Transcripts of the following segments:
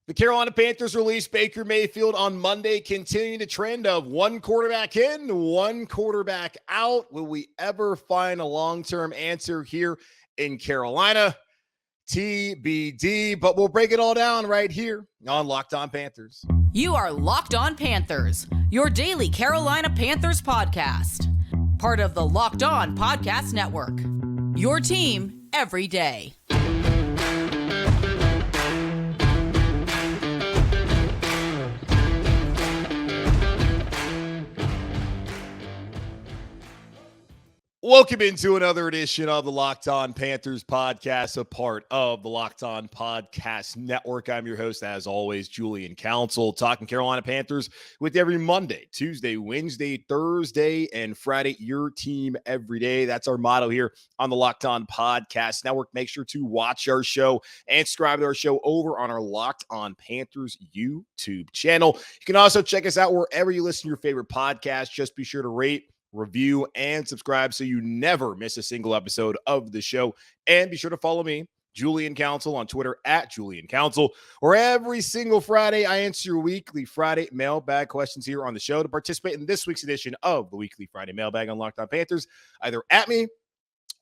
The Carolina Panthers released Baker Mayfield on Monday, continuing the trend of one quarterback in, one quarterback out. Will we ever find a long-term answer here in Carolina? TBD, but we'll break it all down right here on Locked On Panthers. You are Locked On Panthers, your daily Carolina Panthers podcast. Part of the Locked On Podcast Network, your team every day. Welcome into another edition of the Locked On Panthers podcast, a part of the Locked On Podcast Network. I'm your host, as always, Julian Council, talking Carolina Panthers with every Monday, Tuesday, Wednesday, Thursday, and Friday. Your team every day. That's our motto here on the Locked On Podcast Network. Make sure to watch our show and subscribe to our show over on our Locked On Panthers YouTube channel. You can also check us out wherever you listen to your favorite podcast. Just be sure to rate, review, and subscribe so you never miss a single episode of the show. And be sure to follow me, Julian Council, on Twitter at Julian Council, where every single Friday I answer your weekly Friday mailbag questions here on the show. To participate in this week's edition of the weekly Friday mailbag on Locked On Panthers, either at me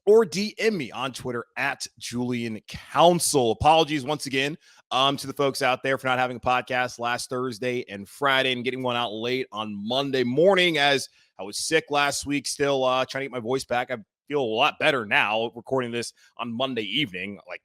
or DM me on Twitter at Julian Council. Apologies once again to the folks out there for not having a podcast last Thursday and Friday and getting one out late on Monday morning, as I was sick last week, still trying to get my voice back. I feel a lot better now recording this on Monday evening, like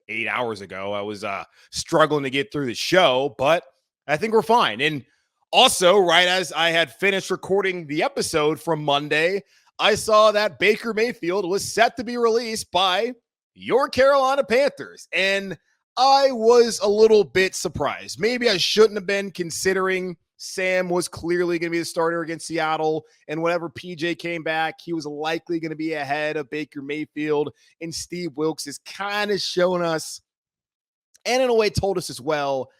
8 hours ago. I was struggling to get through the show, but I think we're fine. And also, right as I had finished recording the episode from Monday, I saw that Baker Mayfield was set to be released by your Carolina Panthers. And I was a little bit surprised. Maybe I shouldn't have been, considering Sam was clearly going to be the starter against Seattle. And whenever PJ came back, he was likely going to be ahead of Baker Mayfield. And Steve Wilks has kind of shown us, and in a way told us as well,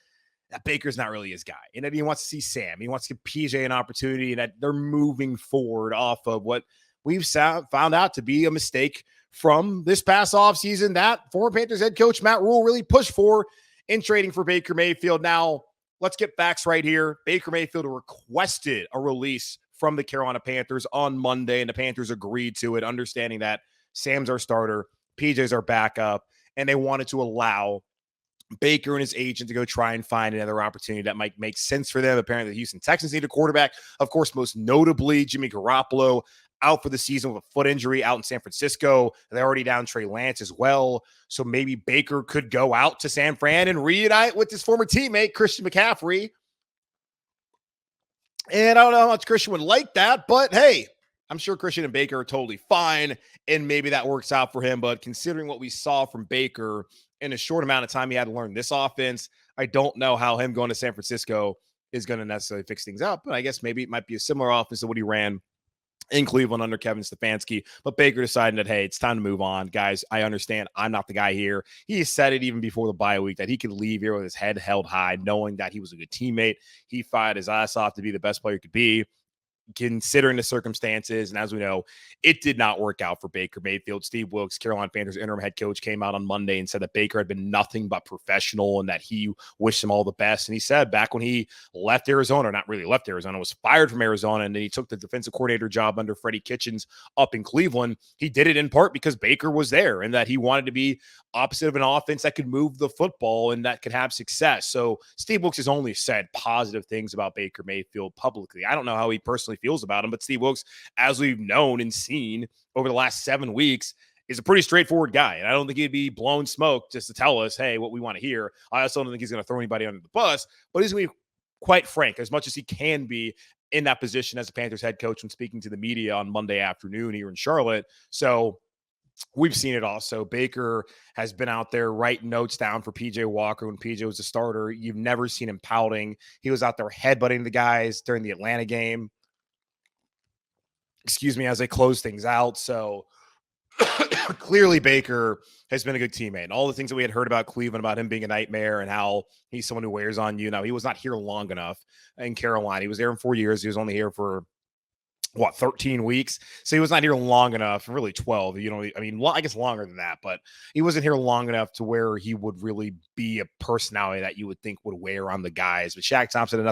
that Baker's not really his guy, and that he wants to see Sam. He wants to give PJ an opportunity, and that they're moving forward off of what we've found out to be a mistake from this past offseason that former Panthers head coach Matt Rule really pushed for in trading for Baker Mayfield. Now, let's get facts right here. Baker Mayfield requested a release from the Carolina Panthers on Monday, and the Panthers agreed to it, understanding that Sam's our starter, PJ's our backup, and they wanted to allow Baker and his agent to go try and find another opportunity that might make sense for them. Apparently, the Houston Texans need a quarterback. Of course, most notably, Jimmy Garoppolo out for the season with a foot injury out in San Francisco. They're already down Trey Lance as well. So maybe Baker could go out to San Fran and reunite with his former teammate, Christian McCaffrey. And I don't know how much Christian would like that, but hey, I'm sure Christian and Baker are totally fine, and maybe that works out for him. But considering what we saw from Baker in a short amount of time, he had to learn this offense, I don't know how him going to San Francisco is going to necessarily fix things up. But I guess maybe it might be a similar offense to what he ran in Cleveland under Kevin Stefanski. But Baker decided that, hey, it's time to move on. Guys, I understand I'm not the guy here. He said it even before the bye week that he could leave here with his head held high, knowing that he was a good teammate. He fought his ass off to be the best player he could be, considering the circumstances. And as we know, it did not work out for Baker Mayfield. Steve Wilks, Carolina Panthers interim head coach, came out on Monday and said that Baker had been nothing but professional and that he wished him all the best. And he said back when he left Arizona, or not really left Arizona, was fired from Arizona, and then he took the defensive coordinator job under Freddie Kitchens up in Cleveland, he did it in part because Baker was there and that he wanted to be opposite of an offense that could move the football and that could have success. So Steve Wilks has only said positive things about Baker Mayfield publicly. I don't know how he personally feels about him, but Steve Wilks, as we've known and seen over the last 7 weeks, is a pretty straightforward guy. And I don't think he'd be blowing smoke just to tell us, hey, what we want to hear. I also don't think he's going to throw anybody under the bus, but he's going to be quite frank, as much as he can be in that position as a Panthers head coach when speaking to the media on Monday afternoon here in Charlotte. So we've seen it also. Baker has been out there writing notes down for PJ Walker when PJ was a starter. You've never seen him pouting. He was out there headbutting the guys during the Atlanta game, as they close things out. So clearly Baker has been a good teammate. And all the things that we had heard about Cleveland, about him being a nightmare and how he's someone who wears on you. Now, he was not here long enough in Carolina. He was there in 4 years. He was only here for 13 weeks. So he was not here long enough, really 12, I mean, I guess longer than that, but he wasn't here long enough to where he would really be a personality that you would think would weigh on the guys. But Shaq Thompson had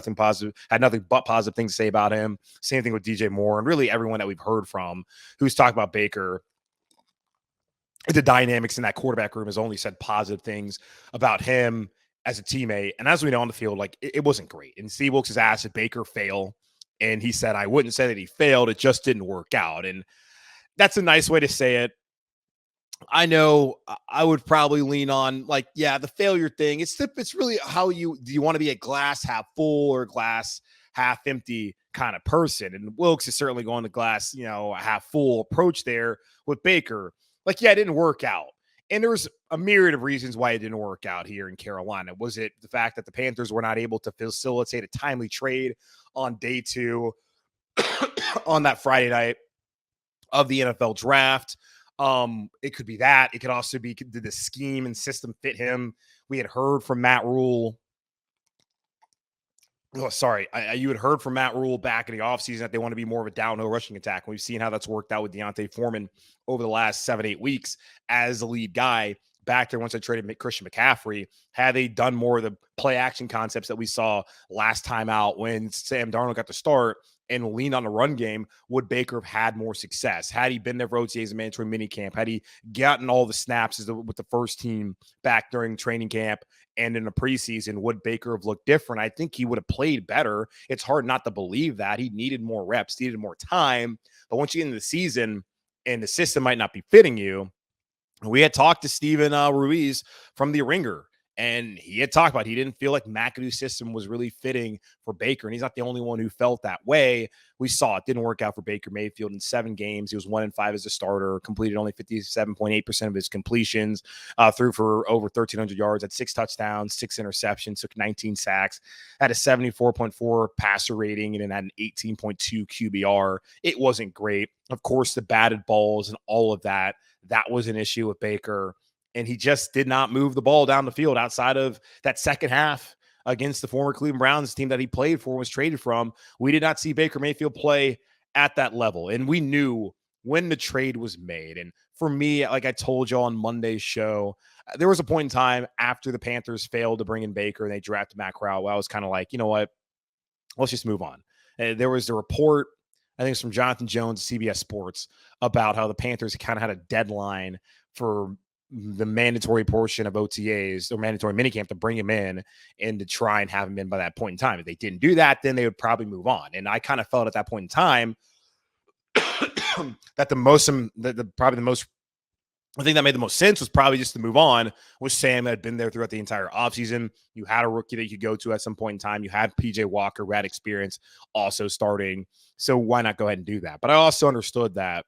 nothing but positive things to say about him. Same thing with DJ Moore and really everyone that we've heard from who's talked about Baker. The dynamics in that quarterback room has only said positive things about him as a teammate. And as we know on the field, like it wasn't great. And Steve Wilks has asked, did Baker fail? And he said, I wouldn't say that he failed. It just didn't work out. And that's a nice way to say it. I know I would probably lean on the failure thing. It's really do you want to be a glass half full or glass half empty kind of person? And Wilks is certainly going to glass, a half full approach there with Baker. It didn't work out. And there's a myriad of reasons why it didn't work out here in Carolina. Was it the fact that the Panthers were not able to facilitate a timely trade on day 2 on that Friday night of the NFL draft? It could be that. It could also be, did the scheme and system fit him? We had heard from Matt Rule. You had heard from Matt Rule back in the offseason that they want to be more of a downhill rushing attack. We've seen how that's worked out with Deontay Foreman over the last 7-8 weeks as the lead guy back there once they traded Christian McCaffrey. Had they done more of the play action concepts that we saw last time out when Sam Darnold got to start and leaned on the run game, would Baker have had more success? Had he been there for OTAs and mandatory minicamp? Had he gotten all the snaps with the first team back during training camp and in the preseason, would Baker have looked different? I think he would have played better. It's hard not to believe that. He needed more reps, needed more time. But once you get into the season and the system might not be fitting you, we had talked to Steven Ruiz from The Ringer, and he had talked about he didn't feel like McAdoo's system was really fitting for Baker, and he's not the only one who felt that way. We saw it didn't work out for Baker Mayfield in 7 games. He was 1-5 as a starter, completed only 57.8% of his completions, threw for over 1,300 yards, had 6 touchdowns, 6 interceptions, took 19 sacks, had a 74.4 passer rating, and then had an 18.2 QBR. It wasn't great. Of course, the batted balls and all of that was an issue with Baker. And he just did not move the ball down the field outside of that second half against the former Cleveland Browns team that he played for and was traded from. We did not see Baker Mayfield play at that level. And we knew when the trade was made. And for me, like I told you on Monday's show, there was a point in time after the Panthers failed to bring in Baker and they drafted Matt Corral, where I was kind of like, you know what, let's just move on. There was a report, I think it's from Jonathan Jones, CBS Sports, about how the Panthers kind of had a deadline for the mandatory portion of OTAs or mandatory minicamp to bring him in and to try and have him in by that point in time. If they didn't do that, then they would probably move on. And I kind of felt at that point in time that I think that made the most sense was probably just to move on with Sam that had been there throughout the entire offseason. You had a rookie that you could go to at some point in time. You had PJ Walker, who had experience also starting. So why not go ahead and do that? But I also understood that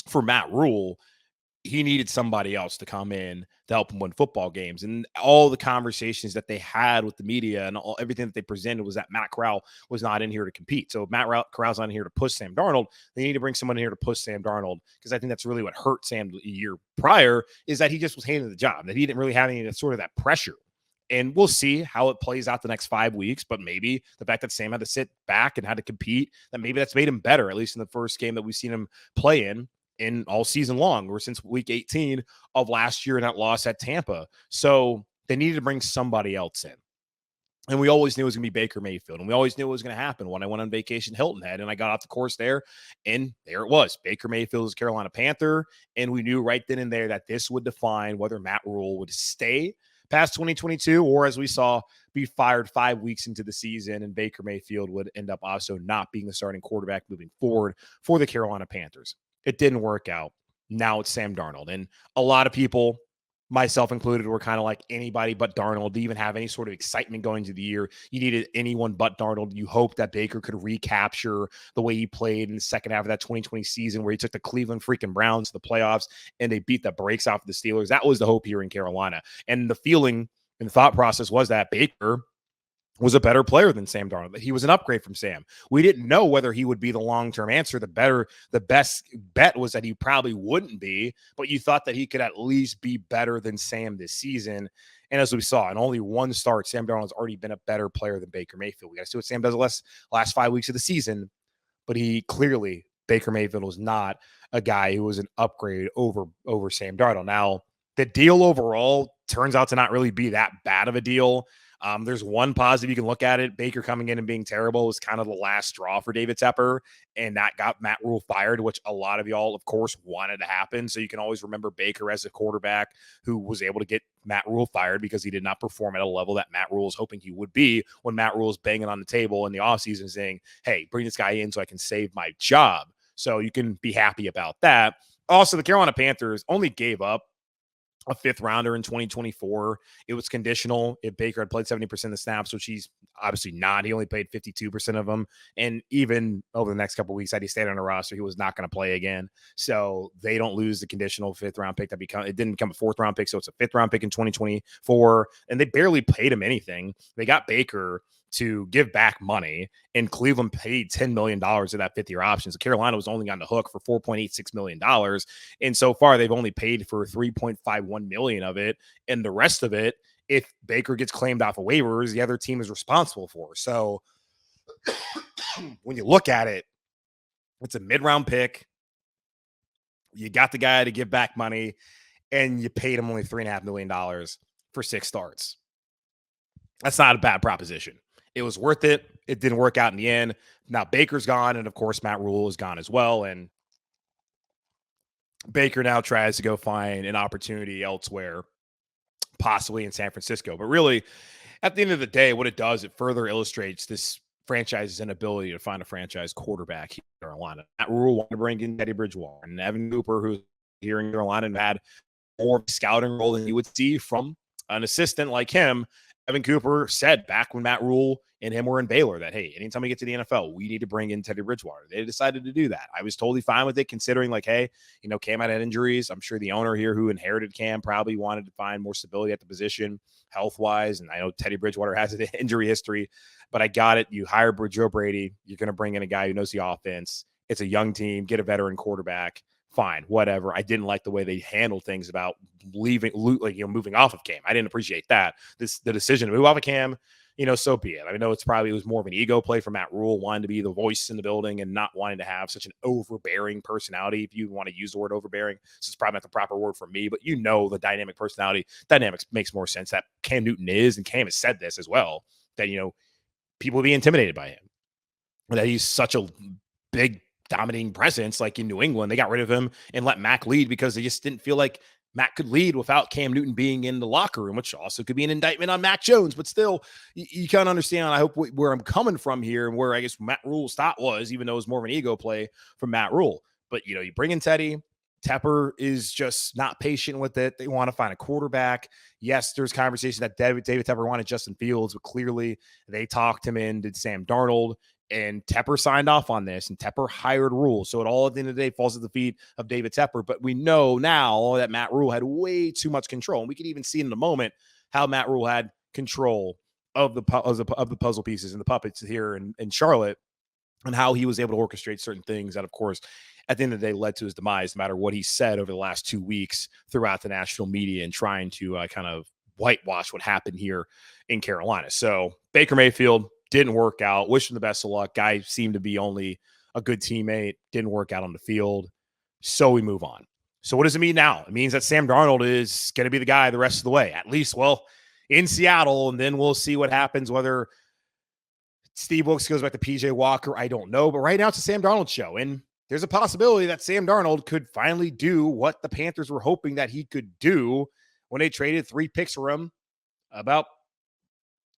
for Matt Rule, he needed somebody else to come in to help him win football games. And all the conversations that they had with the media and everything that they presented was that Matt Corral was not in here to compete. So if Matt Corral's not in here to push Sam Darnold, they need to bring someone in here to push Sam Darnold, because I think that's really what hurt Sam a year prior, is that he just was handed the job, that he didn't really have any sort of that pressure. And we'll see how it plays out the next 5 weeks. But maybe the fact that Sam had to sit back and had to compete, that maybe that's made him better, at least in the first game that we've seen him play in all season long, or since week 18 of last year in that loss at Tampa. So they needed to bring somebody else in. And we always knew it was going to be Baker Mayfield. And we always knew it was going to happen. When I went on vacation, Hilton Head, and I got off the course there, and there it was. Baker Mayfield was a Carolina Panther. And we knew right then and there that this would define whether Matt Rule would stay past 2022, or, as we saw, be fired 5 weeks into the season, and Baker Mayfield would end up also not being the starting quarterback moving forward for the Carolina Panthers. It didn't work out. Now it's Sam Darnold. And a lot of people, myself included, were kind of like, anybody but Darnold to even have any sort of excitement going into the year. You needed anyone but Darnold. You hope that Baker could recapture the way he played in the second half of that 2020 season, where he took the Cleveland freaking Browns to the playoffs and they beat the brakes off the Steelers. That was the hope here in Carolina. And the feeling and the thought process was that Baker was a better player than Sam Darnold, that he was an upgrade from Sam. We didn't know whether he would be the long-term answer. The best bet was that he probably wouldn't be, but you thought that he could at least be better than Sam this season. And as we saw, in only one start, Sam Darnold has already been a better player than Baker Mayfield. We got to see what Sam does the last 5 weeks of the season. but Baker Mayfield was not a guy who was an upgrade over Sam Darnold. Now, the deal overall turns out to not really be that bad of a deal. There's one positive you can look at it. Baker coming in and being terrible was kind of the last straw for David Tepper, and that got Matt Rule fired, which a lot of y'all, of course, wanted to happen. So you can always remember Baker as a quarterback who was able to get Matt Rule fired because he did not perform at a level that Matt Rule was hoping he would be when Matt Rule is banging on the table in the offseason saying, hey, bring this guy in so I can save my job. So you can be happy about that. Also, the Carolina Panthers only gave up a 5th rounder in 2024. It was conditional if Baker had played 70% of the snaps, which he's obviously not. He only played 52% of them. And even over the next couple of weeks, had he stayed on a roster, he was not going to play again. So they don't lose the conditional 5th round pick. It didn't become a 4th round pick. So it's a 5th round pick in 2024. And they barely paid him anything. They got Baker to give back money, and Cleveland paid $10 million of that 5th-year option. So Carolina was only on the hook for $4.86 million. And so far, they've only paid for $3.51 million of it. And the rest of it, if Baker gets claimed off of waivers, the other team is responsible for. So when you look at it, it's a mid-round pick. You got the guy to give back money, and you paid him only $3.5 million for 6 starts. That's not a bad proposition. It was worth it. It didn't work out in the end. Now Baker's gone, and of course Matt Rule is gone as well. And Baker now tries to go find an opportunity elsewhere, possibly in San Francisco. But really, at the end of the day, what it does, it further illustrates this franchise's inability to find a franchise quarterback here in Carolina. Matt Rule wanted to bring in Teddy Bridgewater, and Evan Cooper, who's here in Carolina and had more of a scouting role than you would see from an assistant like him. Evan Cooper said back when Matt Rule and him were in Baylor that, hey, anytime we get to the NFL, we need to bring in Teddy Bridgewater. They decided to do that. I was totally fine with it, considering like, hey, Cam had injuries. I'm sure the owner here who inherited Cam probably wanted to find more stability at the position health-wise. And I know Teddy Bridgewater has an injury history, but I got it. You hire Joe Brady. You're going to bring in a guy who knows the offense. It's a young team. Get a veteran quarterback. Fine, whatever. I didn't like the way they handled things about moving off of Cam. I didn't appreciate that. The decision to move off of Cam, so be it. I know it was more of an ego play for Matt Rule, wanting to be the voice in the building and not wanting to have such an overbearing personality. If you want to use the word overbearing, this is probably not the proper word for me, but the dynamic personality dynamics makes more sense that Cam Newton is, and Cam has said this as well, that people will be intimidated by him, that he's such a big dominating presence. Like in New England, they got rid of him and let Mac lead because they just didn't feel like Mac could lead without Cam Newton being in the locker room, which also could be an indictment on Mac Jones. But still, you kind of understand, I hope, where I'm coming from here, and where I guess Matt Rule's thought was, even though it was more of an ego play from Matt Rule. But, you bring in Teddy. Tepper is just not patient with it. They want to find a quarterback. Yes, there's conversation that David Tepper wanted Justin Fields, but clearly they talked him in, did Sam Darnold. And Tepper signed off on this, and Tepper hired Rule. So it all at the end of the day falls at the feet of David Tepper. But we know now that Matt Rule had way too much control. And we could even see in the moment how Matt Rule had control of the puzzle pieces and the puppets here in Charlotte, and how he was able to orchestrate certain things that, of course, at the end of the day led to his demise, no matter what he said over the last 2 weeks throughout the national media and trying to kind of whitewash what happened here in Carolina. So Baker Mayfield didn't work out. Wish him the best of luck. Guy seemed to be only a good teammate. Didn't work out on the field. So we move on. So what does it mean now? It means that Sam Darnold is going to be the guy the rest of the way, at least, in Seattle. And then we'll see what happens, whether Steve Wilks goes back to PJ Walker. I don't know. But right now it's a Sam Darnold show. And there's a possibility that Sam Darnold could finally do what the Panthers were hoping that he could do when they traded 3 picks for him about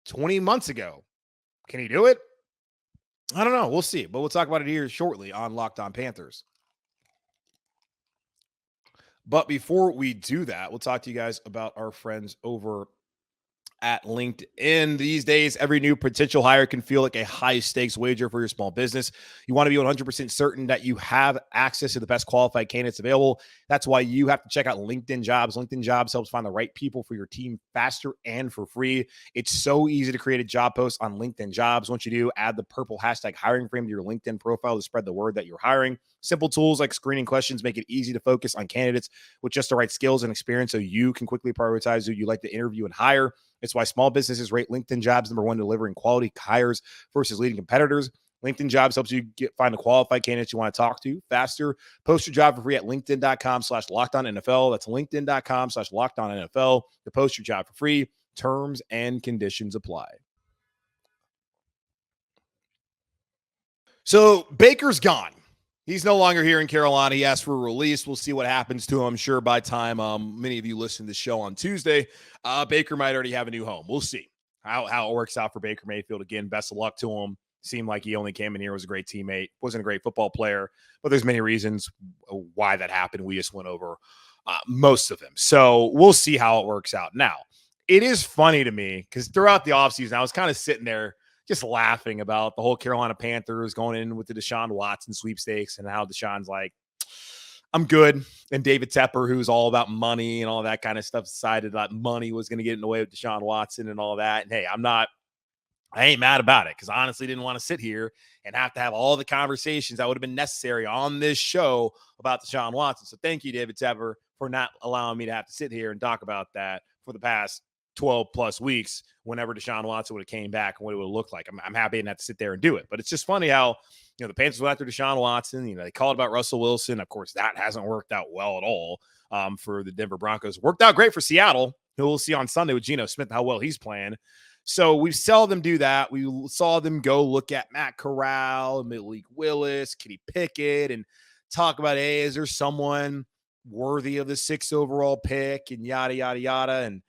20 months ago. Can he do it? I don't know. We'll see. But we'll talk about it here shortly on Locked On Panthers. But before we do that, we'll talk to you guys about our friends over at LinkedIn. These days, every new potential hire can feel like a high-stakes wager for your small business. You want to be 100% certain that you have access to the best qualified candidates available. That's why you have to check out LinkedIn Jobs. LinkedIn Jobs helps find the right people for your team faster and for free. It's so easy to create a job post on LinkedIn Jobs. Once you do, add the purple hashtag hiring frame to your LinkedIn profile to spread the word that you're hiring. Simple tools like screening questions make it easy to focus on candidates with just the right skills and experience so you can quickly prioritize who you like to interview and hire. It's why small businesses rate LinkedIn Jobs #1 delivering quality hires versus leading competitors. LinkedIn Jobs helps you find the qualified candidates you want to talk to faster. Post your job for free at linkedin.com/LockedOnNFL. That's linkedin.com/LockedOnNFL to post your job for free. Terms and conditions apply. So Baker's gone. He's no longer here in Carolina. He asked for a release. We'll see what happens to him. I'm sure by time many of you listen to the show on Tuesday, Baker might already have a new home. We'll see how it works out for Baker Mayfield. Again, best of luck to him. Seemed like he only came in here, was a great teammate, wasn't a great football player, but there's many reasons why that happened. We just went over most of them. So we'll see how it works out. Now, it is funny to me because throughout the offseason, I was kind of sitting there just laughing about the whole Carolina Panthers going in with the Deshaun Watson sweepstakes and how Deshaun's like, I'm good. And David Tepper, who's all about money and all that kind of stuff, decided that money was going to get in the way of Deshaun Watson and all that. And hey, I ain't mad about it because I honestly didn't want to sit here and have to have all the conversations that would have been necessary on this show about Deshaun Watson. So thank you, David Tepper, for not allowing me to have to sit here and talk about that for the past 12 plus weeks whenever Deshaun Watson would have came back and what it would have looked like. I'm happy not to sit there and do it. But it's just funny how, the Panthers went after Deshaun Watson. They called about Russell Wilson. Of course, that hasn't worked out well at all for the Denver Broncos. Worked out great for Seattle, who we'll see on Sunday with Geno Smith, how well he's playing. So we saw them do that. We saw them go look at Matt Corral, Malik Willis, Kenny Pickett, and talk about, hey, is there someone worthy of the 6th overall pick and yada, yada, yada. And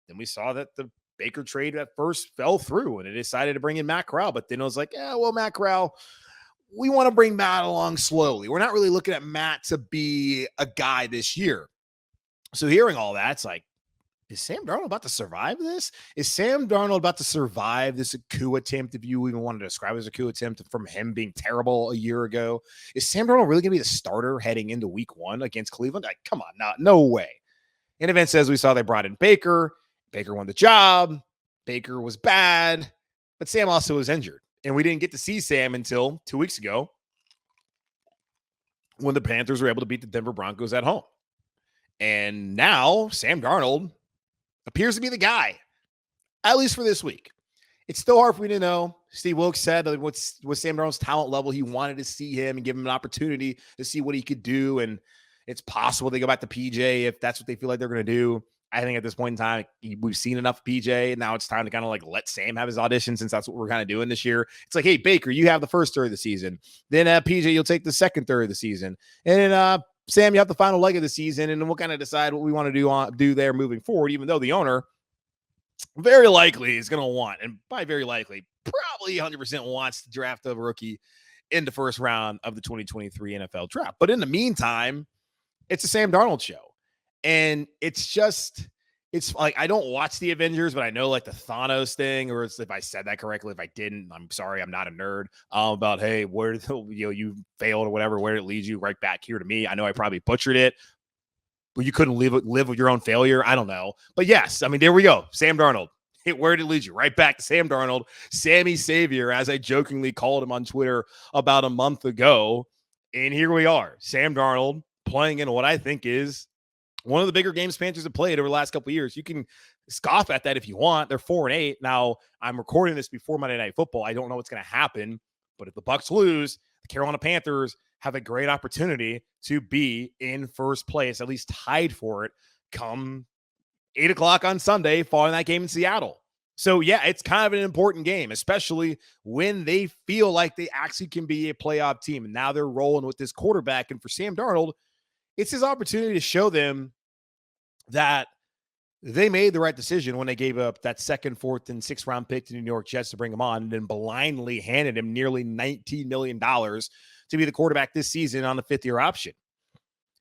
then we saw that the Baker trade at first fell through and it decided to bring in Matt Corral. But then it was like, yeah, well, Matt Corral, we want to bring Matt along slowly. We're not really looking at Matt to be a guy this year. So hearing all that, it's like, is Sam Darnold about to survive this? Is Sam Darnold about to survive this coup attempt, if you even want to describe it as a coup attempt from him being terrible a year ago? Is Sam Darnold really going to be the starter heading into week 1 against Cleveland? Like, come on, no way. And event says we saw they brought in Baker. Baker won the job. Baker was bad, but Sam also was injured. And we didn't get to see Sam until 2 weeks ago when the Panthers were able to beat the Denver Broncos at home. And now Sam Darnold appears to be the guy, at least for this week. It's still hard for me to know. Steve Wilks said that what's Sam Darnold's talent level. He wanted to see him and give him an opportunity to see what he could do. And it's possible they go back to PJ if that's what they feel like they're going to do. I think at this point in time, we've seen enough of PJ. And now it's time to kind of like let Sam have his audition since that's what we're kind of doing this year. It's like, hey, Baker, you have the first third of the season. Then PJ, you'll take the second third of the season. And then Sam, you have the final leg of the season. And then we'll kind of decide what we want to do there moving forward, even though the owner very likely is going to want, and by very likely, probably 100% wants to draft a rookie in the first round of the 2023 NFL draft. But in the meantime, it's a Sam Darnold show. And it's like, I don't watch the Avengers, but I know like the Thanos thing, or if I said that correctly, if I didn't, I'm sorry, I'm not a nerd, about, hey, where you failed or whatever, where it leads you right back here to me. I know I probably butchered it, but you couldn't live with your own failure. I don't know. But yes, I mean, there we go. Sam Darnold. Where did it lead you? Right back to Sam Darnold, Sammy Savior, as I jokingly called him on Twitter about a month ago. And here we are, Sam Darnold playing in what I think is one of the bigger games Panthers have played over the last couple of years. You can scoff at that if you want. They're 4-8. Now, I'm recording this before Monday Night Football. I don't know what's going to happen, but if the Bucs lose, the Carolina Panthers have a great opportunity to be in first place, at least tied for it, come 8 o'clock on Sunday following that game in Seattle. So, yeah, it's kind of an important game, especially when they feel like they actually can be a playoff team. And now they're rolling with this quarterback. And for Sam Darnold, it's his opportunity to show them that they made the right decision when they gave up that 2nd, 4th, and 6th round pick to the New York Jets to bring him on, and then blindly handed him nearly $19 million to be the quarterback this season on the 5th-year option.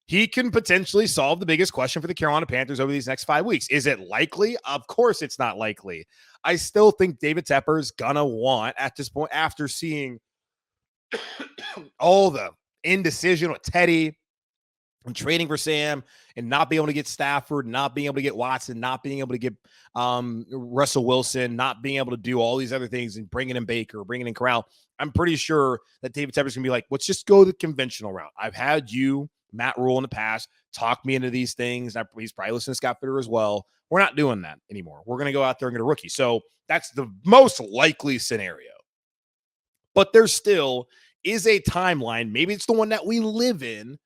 He can potentially solve the biggest question for the Carolina Panthers over these next 5 weeks. Is it likely? Of course it's not likely. I still think David Tepper is going to want, at this point, after seeing all the indecision with Teddy, and trading for Sam and not being able to get Stafford, not being able to get Watson, not being able to get Russell Wilson, not being able to do all these other things and bringing in Baker, bringing in Corral. I'm pretty sure that David Tepper's going to be like, let's just go the conventional route. I've had you, Matt Rule, in the past, talk me into these things. He's probably listening to Scott Fitter as well. We're not doing that anymore. We're going to go out there and get a rookie. So that's the most likely scenario. But there still is a timeline. Maybe it's the one that we live in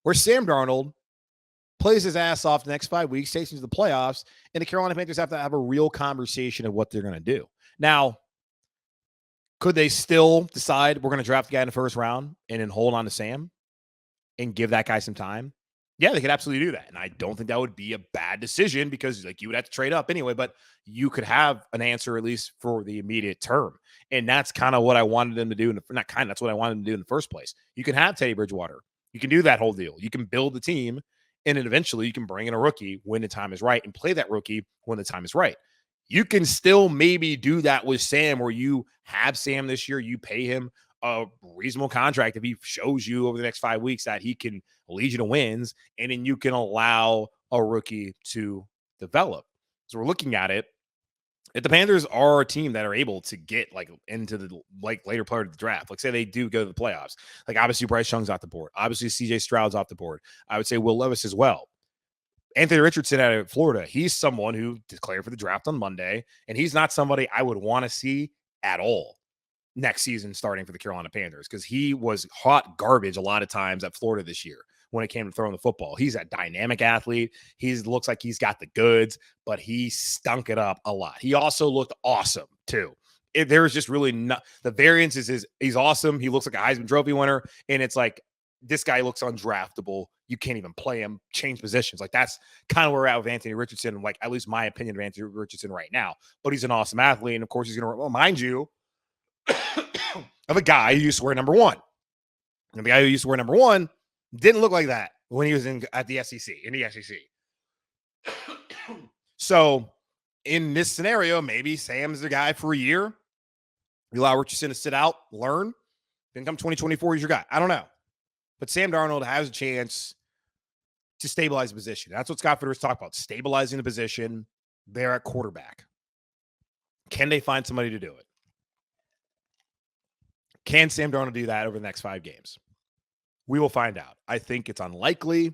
where Sam Darnold plays his ass off the next 5 weeks, takes into the playoffs, and the Carolina Panthers have to have a real conversation of what they're going to do. Now, could they still decide we're going to draft the guy in the first round and then hold on to Sam and give that guy some time? Yeah, they could absolutely do that. And I don't think that would be a bad decision because like you would have to trade up anyway, but you could have an answer at least for the immediate term. And that's kind of what I wanted them to do. That's what I wanted them to do in the first place. You can have Teddy Bridgewater. You can do that whole deal. You can build the team and then eventually you can bring in a rookie when the time is right and play that rookie when the time is right. You can still maybe do that with Sam where you have Sam this year, you pay him a reasonable contract if he shows you over the next 5 weeks that he can lead you to wins, and then you can allow a rookie to develop. So we're looking at it. If the Panthers are a team that are able to get like into the later part of the draft, like say they do go to the playoffs, like obviously Bryce Young's off the board, obviously CJ Stroud's off the board. I would say Will Levis as well. Anthony Richardson out of Florida, he's someone who declared for the draft on Monday, and he's not somebody I would want to see at all next season starting for the Carolina Panthers because he was hot garbage a lot of times at Florida this year when it came to throwing the football. He's a dynamic athlete. He looks like he's got the goods, but he stunk it up a lot. He also looked awesome too. There's just really not the variance is he's awesome. He looks like a Heisman Trophy winner, and it's like this guy looks undraftable. You can't even play him, change positions. Like that's kind of where we're at with Anthony Richardson. Like at least my opinion of Anthony Richardson right now. But he's an awesome athlete, and of course he's going to remind you of a guy who used to wear number one. And the guy who used to wear number one didn't look like that when he was in the SEC. So in this scenario, maybe Sam's the guy for a year. You allow Richardson to sit out, learn. Then come 2024, he's your guy. I don't know. But Sam Darnold has a chance to stabilize the position. That's what Scott Fitter's talked about, stabilizing the position there at quarterback. Can they find somebody to do it? Can Sam Darnold do that over the next 5 games? We will find out. I think it's unlikely,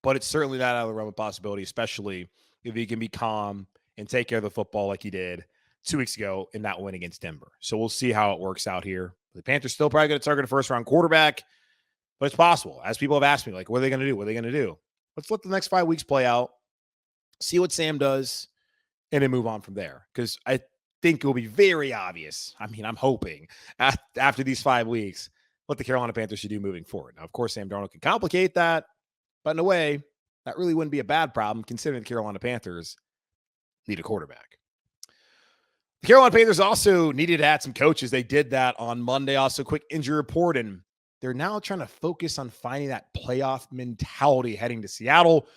but it's certainly not out of the realm of possibility, especially if he can be calm and take care of the football like he did 2 weeks ago in that win against Denver. So we'll see how it works out here. The Panthers still probably going to target a first-round quarterback, but it's possible. As people have asked me, like, what are they going to do? What are they going to do? Let's let the next 5 weeks play out, see what Sam does, and then move on from there. Because I think it will be very obvious. I mean, I'm hoping after these 5 weeks what the Carolina Panthers should do moving forward. Now, of course, Sam Darnold can complicate that, but in a way, that really wouldn't be a bad problem considering the Carolina Panthers need a quarterback. The Carolina Panthers also needed to add some coaches. They did that on Monday. Also, quick injury report, and they're now trying to focus on finding that playoff mentality heading to Seattle.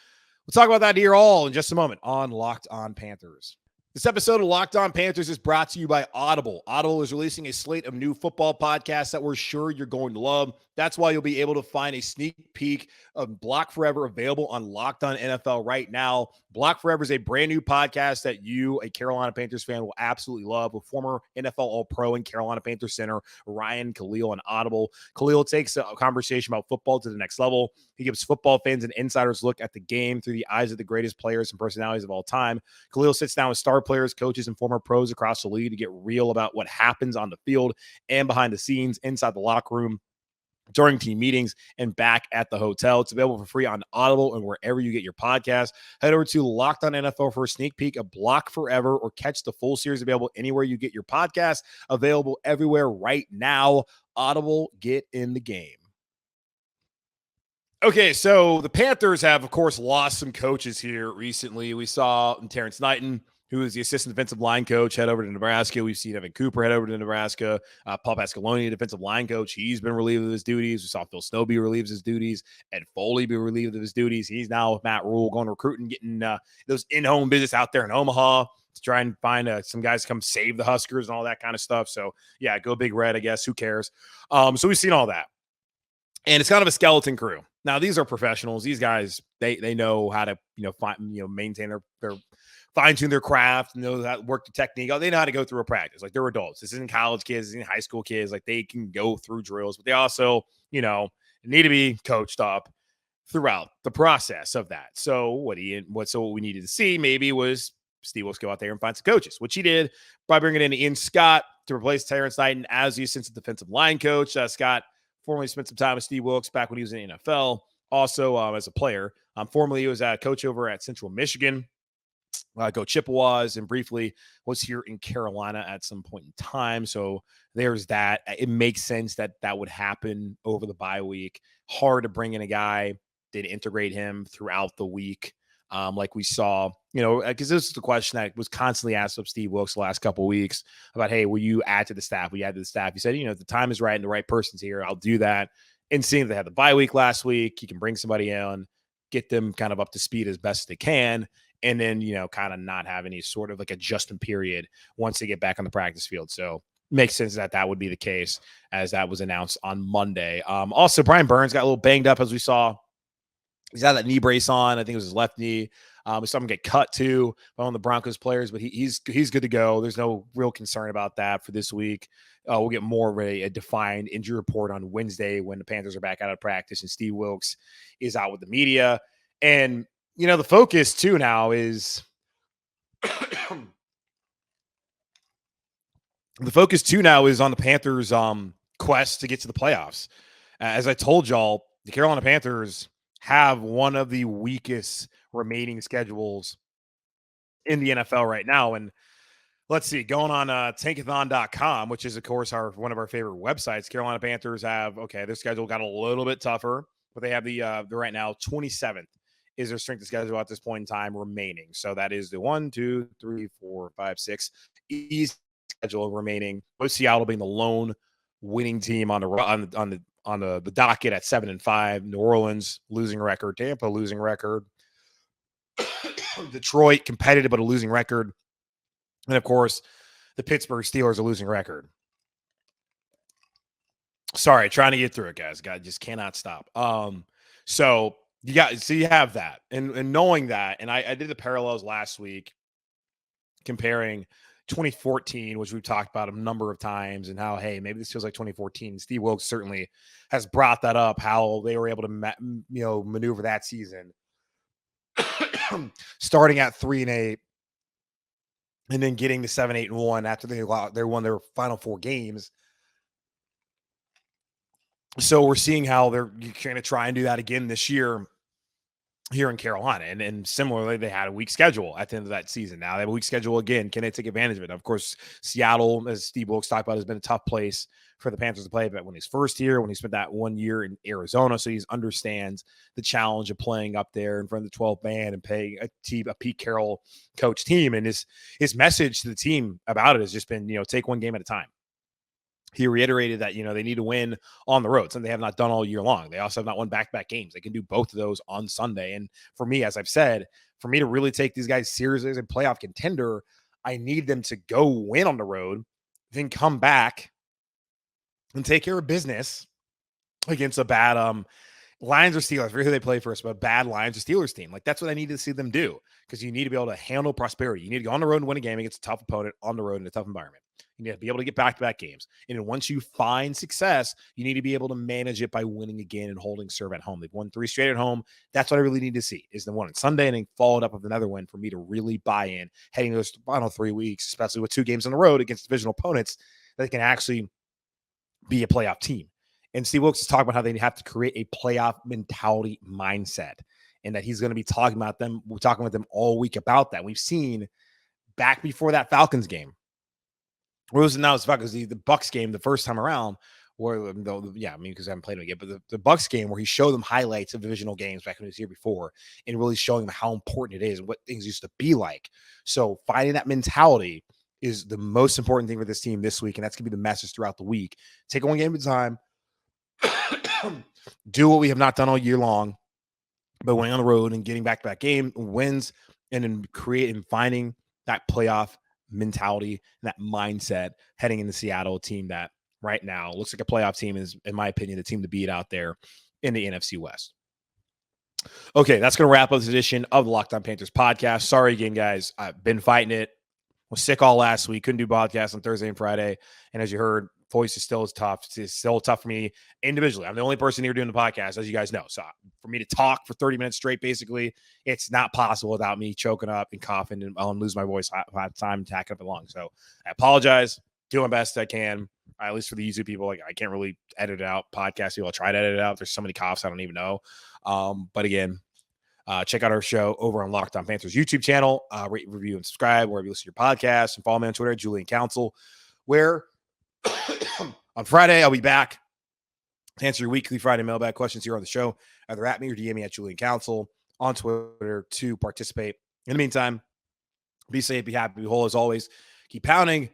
We'll talk about that here all in just a moment on Locked On Panthers. This episode of Locked On Panthers is brought to you by Audible. Audible is releasing a slate of new football podcasts that we're sure you're going to love. That's why you'll be able to find a sneak peek of Block Forever available on Locked On NFL right now. Block Forever is a brand new podcast that you, a Carolina Panthers fan, will absolutely love with former NFL All-Pro and Carolina Panthers center Ryan Khalil on Audible. Khalil takes a conversation about football to the next level. He gives football fans an insider's look at the game through the eyes of the greatest players and personalities of all time. Khalil sits down with star players, coaches, and former pros across the league to get real about what happens on the field and behind the scenes, inside the locker room, during team meetings, and back at the hotel. It's available for free on Audible and wherever you get your podcasts. Head over to Locked On NFL for a sneak peek of Block Forever, or catch the full series available anywhere you get your podcasts. Available everywhere right now. Audible, get in the game. Okay, so the Panthers have, of course, lost some coaches here recently. We saw Terrence Knighton, who is the assistant defensive line coach, head over to Nebraska. We've seen Evan Cooper head over to Nebraska. Paul Pasqualoni, defensive line coach, he's been relieved of his duties. We saw Phil Snow be relieved of his duties. Ed Foley be relieved of his duties. He's now with Matt Rule going recruiting, getting those in-home business out there in Omaha to try and find some guys to come save the Huskers and all that kind of stuff. So, yeah, go Big Red, I guess. Who cares? So we've seen all that. And it's kind of a skeleton crew. Now, these are professionals. These guys, they know how to, maintain their fine-tune their craft, and know how to work the technique. They know how to go through a practice. Like, they're adults. This isn't college kids. This isn't high school kids. Like, they can go through drills, but they also, need to be coached up throughout the process of that. So what we needed to see maybe was Steve Wilks go out there and find some coaches, which he did by bringing in Ian Scott to replace Terrence Knighton as the assistant defensive line coach. Scott formerly spent some time with Steve Wilks back when he was in the NFL, also as a player. Formerly, he was a coach over at Central Michigan. Go Chippewas, and briefly was here in Carolina at some point in time. So there's that. It makes sense that that would happen over the bye week. Hard to bring in a guy, did integrate him throughout the week. Like we saw, because this is the question that was constantly asked of Steve Wilks the last couple of weeks about, hey, will you add to the staff? Will you add to the staff? He said, if the time is right and the right person's here, I'll do that. And seeing they had the bye week last week, he can bring somebody in, get them kind of up to speed as best they can, and then, kind of not have any sort of like adjustment period once they get back on the practice field. So makes sense that that would be the case, as that was announced on Monday. Also, Brian Burns got a little banged up, as we saw. He's had that knee brace on. I think it was his left knee. We saw him get cut too by one of the Broncos players, but he's good to go. There's no real concern about that for this week. We'll get more of a defined injury report on Wednesday when the Panthers are back out of practice and Steve Wilks is out with the media. And, the focus too now is on the Panthers' quest to get to the playoffs. As I told y'all, the Carolina Panthers have one of the weakest remaining schedules in the NFL right now. And let's see, going on tankathon.com, which is, of course, one of our favorite websites, Carolina Panthers have, their schedule got a little bit tougher, but they have they're right now 27th is their strength of schedule at this point in time remaining. So that is the 1, 2, 3, 4, 5, 6 easy schedule remaining, with Seattle being the lone winning team on the docket at 7-5. New Orleans losing record, Tampa losing record, Detroit competitive but a losing record, and of course the Pittsburgh Steelers a losing record. Sorry, trying to get through it, guys. God, just cannot stop. So you have that, and knowing that, and I did the parallels last week comparing 2014, which we've talked about a number of times, and how, hey, maybe this feels like 2014. Steve Wilks certainly has brought that up, how they were able to maneuver that season starting at 3-8 and then getting to 7-8-1 after they won their final 4 games. So we're seeing how they're going to try and do that again this year here in Carolina. And similarly, they had a weak schedule at the end of that season. Now they have a weak schedule again. Can they take advantage of it? Of course, Seattle, as Steve Wilks talked about, has been a tough place for the Panthers to play. But when he's first here, when he spent that 1 year in Arizona, so he understands the challenge of playing up there in front of the 12th man and playing a Pete Carroll coach team. And his message to the team about it has just been, take one game at a time. He reiterated that, they need to win on the road, something they have not done all year long. They also have not won back-to-back games. They can do both of those on Sunday. And for me, as I've said, for me to really take these guys seriously as a playoff contender, I need them to go win on the road, then come back and take care of business against a bad Lions or Steelers. I forget who they play first, but a bad Lions or Steelers team. Like, that's what I need to see them do, because you need to be able to handle prosperity. You need to go on the road and win a game against a tough opponent on the road in a tough environment. You need to be able to get back-to-back games. And then once you find success, you need to be able to manage it by winning again and holding serve at home. They've won 3 straight at home. That's what I really need to see, is the one on Sunday and then followed up with another win for me to really buy in heading to those final 3 weeks, especially with 2 games on the road against divisional opponents that can actually be a playoff team. And Steve Wilks is talking about how they have to create a playoff mentality mindset, and that he's going to be talking with them all week about that. We've seen back before that Falcons game, because the Bucs game the first time around, because I haven't played it yet, but the Bucs game where he showed them highlights of divisional games back when he was here before, and really showing them how important it is and what things used to be like. So finding that mentality is the most important thing for this team this week, and that's going to be the message throughout the week. Take one game at a time, do what we have not done all year long, but winning on the road and getting back-to-back game wins, and then finding that playoff mentality and that mindset heading into Seattle, a team that right now looks like a playoff team, is, in my opinion, the team to beat out there in the NFC West. Okay, that's going to wrap up this edition of the Locked On Panthers podcast. Sorry again, guys. I've been fighting it. Was sick all last week. Couldn't do podcasts on Thursday and Friday. And as you heard, voice is still tough. It's still tough for me individually. I'm the only person here doing the podcast, as you guys know. So for me to talk for 30 minutes straight, basically, it's not possible without me choking up and coughing, and I'll lose my voice by the time tacking up along. So I apologize. doing the best I can, at least for the YouTube people. Like, I can't really edit it out. Podcast people, I'll try to edit it out. There's so many coughs I don't even know. But again, check out our show over on Locked On Panthers YouTube channel. Rate, review, and subscribe wherever you listen to your podcast. And follow me on Twitter, Julian Council, where on Friday I'll be back to answer your weekly Friday mailbag questions here on the show. Either at me or DM me at Julian Council on Twitter to participate. In the meantime, be safe, be happy, be whole as always. Keep pounding